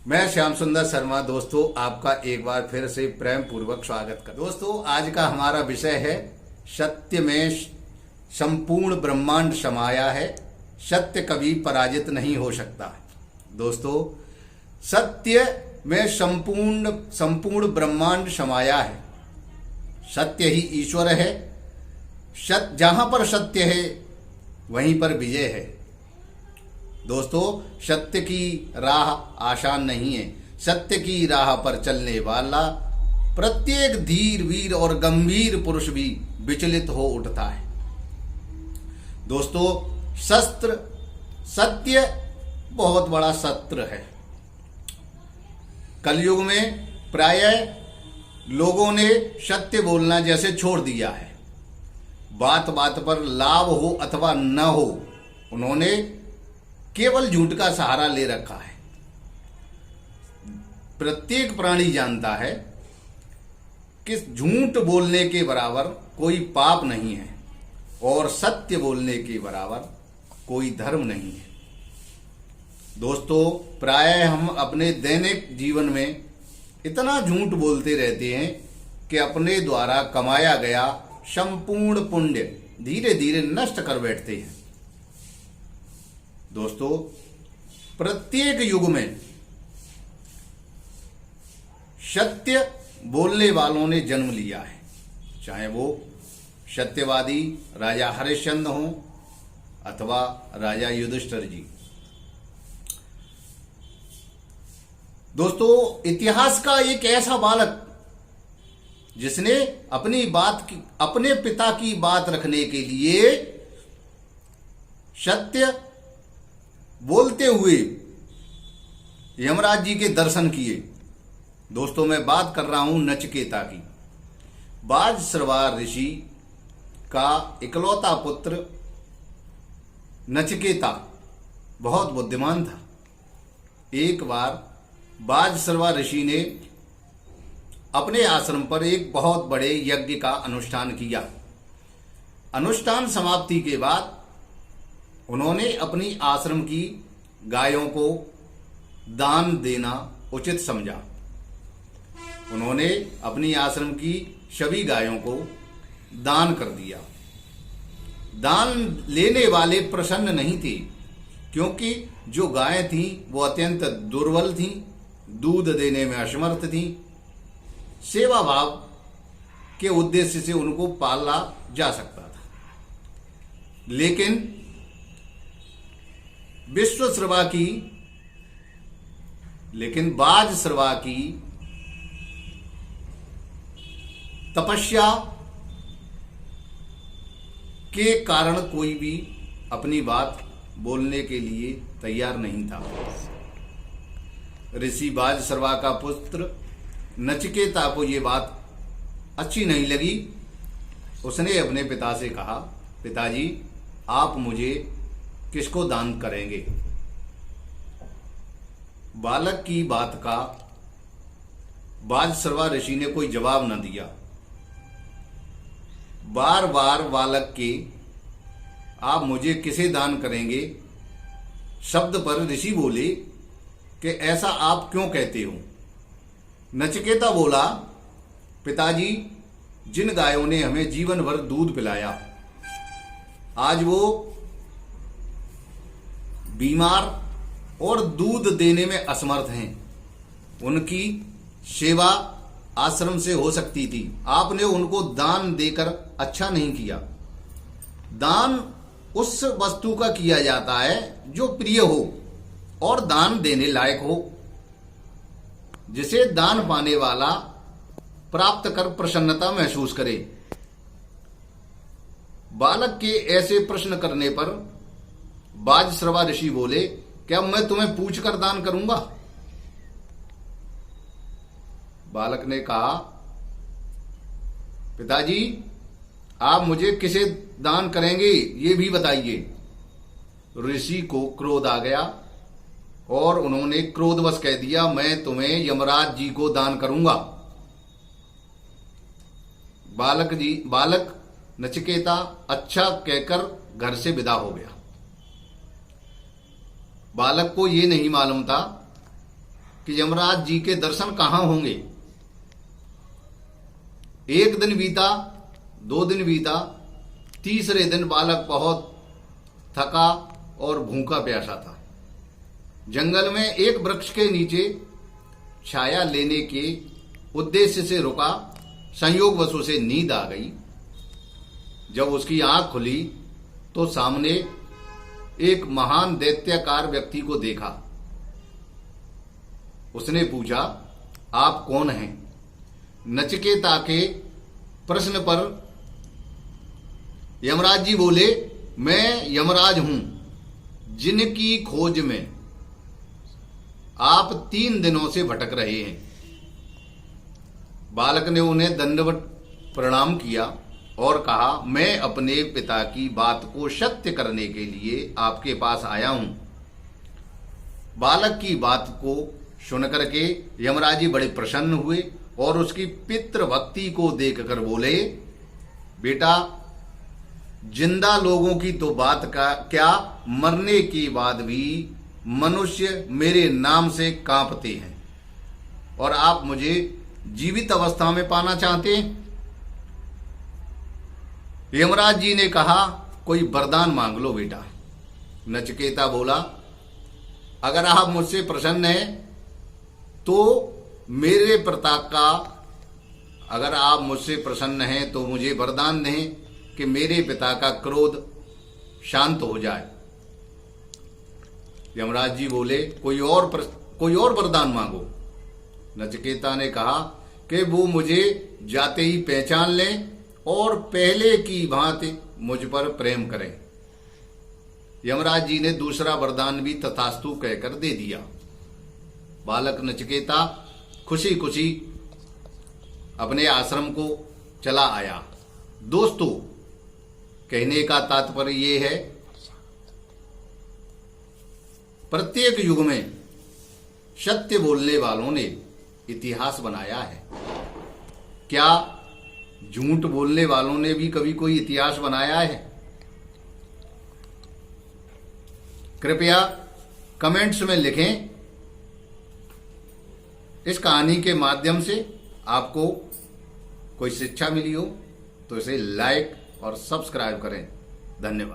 मैं श्याम सुंदर शर्मा दोस्तों आपका एक बार फिर से प्रेम पूर्वक स्वागत कर। दोस्तों आज का हमारा विषय है सत्य में संपूर्ण ब्रह्मांड समाया है, सत्य कभी पराजित नहीं हो सकता। दोस्तों सत्य में संपूर्ण ब्रह्मांड समाया है, सत्य ही ईश्वर है। जहां पर सत्य है वहीं पर विजय है। दोस्तों सत्य की राह आसान नहीं है, सत्य की राह पर चलने वाला प्रत्येक धीर वीर और गंभीर पुरुष भी विचलित हो उठता है। दोस्तों शस्त्र सत्य बहुत बड़ा शस्त्र है। कलयुग में प्रायः लोगों ने सत्य बोलना जैसे छोड़ दिया है। बात बात पर लाभ हो अथवा न हो, उन्होंने केवल झूठ का सहारा ले रखा है। प्रत्येक प्राणी जानता है कि झूठ बोलने के बराबर कोई पाप नहीं है और सत्य बोलने के बराबर कोई धर्म नहीं है। दोस्तों प्रायः हम अपने दैनिक जीवन में इतना झूठ बोलते रहते हैं कि अपने द्वारा कमाया गया संपूर्ण पुण्य धीरे धीरे नष्ट कर बैठते हैं। दोस्तों प्रत्येक युग में सत्य बोलने वालों ने जन्म लिया है, चाहे वो सत्यवादी राजा हरिश्चंद्र हों अथवा राजा युधिष्ठिर जी। दोस्तों इतिहास का एक ऐसा बालक जिसने अपने पिता की बात रखने के लिए सत्य बोलते हुए यमराज जी के दर्शन किए। दोस्तों मैं बात कर रहा हूं नचिकेता की। बाजसरवा ऋषि का इकलौता पुत्र नचिकेता बहुत बुद्धिमान था। एक बार बाजसरवा ऋषि ने अपने आश्रम पर एक बहुत बड़े यज्ञ का अनुष्ठान किया। अनुष्ठान समाप्ति के बाद उन्होंने अपनी आश्रम की गायों को दान देना उचित समझा। उन्होंने अपनी आश्रम की सभी गायों को दान कर दिया। दान लेने वाले प्रसन्न नहीं थे, क्योंकि जो गायें थीं वो अत्यंत दुर्बल थीं, दूध देने में असमर्थ थीं। सेवा भाव के उद्देश्य से उनको पाला जा सकता था, लेकिन बाजसरवा की तपस्या के कारण कोई भी अपनी बात बोलने के लिए तैयार नहीं था। ऋषि बाजसरवा का पुत्र नचिकेता को ये बात अच्छी नहीं लगी। उसने अपने पिता से कहा, पिताजी आप मुझे किसको दान करेंगे? बालक की बात का बाजसरवा ऋषि ने कोई जवाब न दिया। बार बार बालक के आप मुझे किसे दान करेंगे शब्द पर ऋषि बोले कि ऐसा आप क्यों कहते हो? नचिकेता बोला, पिताजी जिन गायों ने हमें जीवन भर दूध पिलाया, आज वो बीमार और दूध देने में असमर्थ हैं। उनकी सेवा आश्रम से हो सकती थी, आपने उनको दान देकर अच्छा नहीं किया। दान उस वस्तु का किया जाता है जो प्रिय हो और दान देने लायक हो, जिसे दान पाने वाला प्राप्त कर प्रसन्नता महसूस करे। बालक के ऐसे प्रश्न करने पर बाजसरवा ऋषि बोले, क्या मैं तुम्हें पूछकर दान करूंगा? बालक ने कहा, पिताजी आप मुझे किसे दान करेंगे ये भी बताइए। ऋषि को क्रोध आ गया और उन्होंने क्रोधवश कह दिया, मैं तुम्हें यमराज जी को दान करूंगा। बालक नचिकेता अच्छा कहकर घर से विदा हो गया। बालक को ये नहीं मालूम था कि यमराज जी के दर्शन कहां होंगे। एक दिन बीता, 2 दिन बीता, तीसरे दिन बालक बहुत थका और भूखा प्यासा था। जंगल में एक वृक्ष के नीचे छाया लेने के उद्देश्य से रुका। संयोगवश उसे नींद आ गई। जब उसकी आंख खुली तो सामने एक महान दैत्याकार व्यक्ति को देखा। उसने पूछा, आप कौन हैं? नचिकेता के प्रश्न पर यमराज जी बोले, मैं यमराज हूं, जिनकी खोज में आप 3 दिनों से भटक रहे हैं। बालक ने उन्हें दंडवत प्रणाम किया और कहा, मैं अपने पिता की बात को सत्य करने के लिए आपके पास आया हूं। बालक की बात को सुनकर के यमराज जी बड़े प्रसन्न हुए और उसकी पितृभक्ति को देखकर बोले, बेटा, जिंदा लोगों की तो बात का क्या, मरने के बाद भी मनुष्य मेरे नाम से कांपते हैं और आप मुझे जीवित अवस्था में पाना चाहते हैं। यमराज जी ने कहा, कोई वरदान मांग लो बेटा। नचिकेता बोला, अगर आप मुझसे प्रसन्न हैं तो मेरे प्रताप का, अगर आप मुझसे प्रसन्न हैं तो मुझे वरदान दें कि मेरे पिता का क्रोध शांत हो जाए। यमराज जी बोले, कोई और वरदान मांगो। नचिकेता ने कहा कि वो मुझे जाते ही पहचान लें और पहले की भांति मुझ पर प्रेम करें। यमराज जी ने दूसरा वरदान भी तथास्तु कहकर दे दिया। बालक नचिकेता खुशी खुशी अपने आश्रम को चला आया। दोस्तों, कहने का तात्पर्य ये है, प्रत्येक युग में सत्य बोलने वालों ने इतिहास बनाया है। क्या झूठ बोलने वालों ने भी कभी कोई इतिहास बनाया है? कृपया कमेंट्स में लिखें। इस कहानी के माध्यम से आपको कोई शिक्षा मिली हो तो इसे लाइक और सब्सक्राइब करें। धन्यवाद।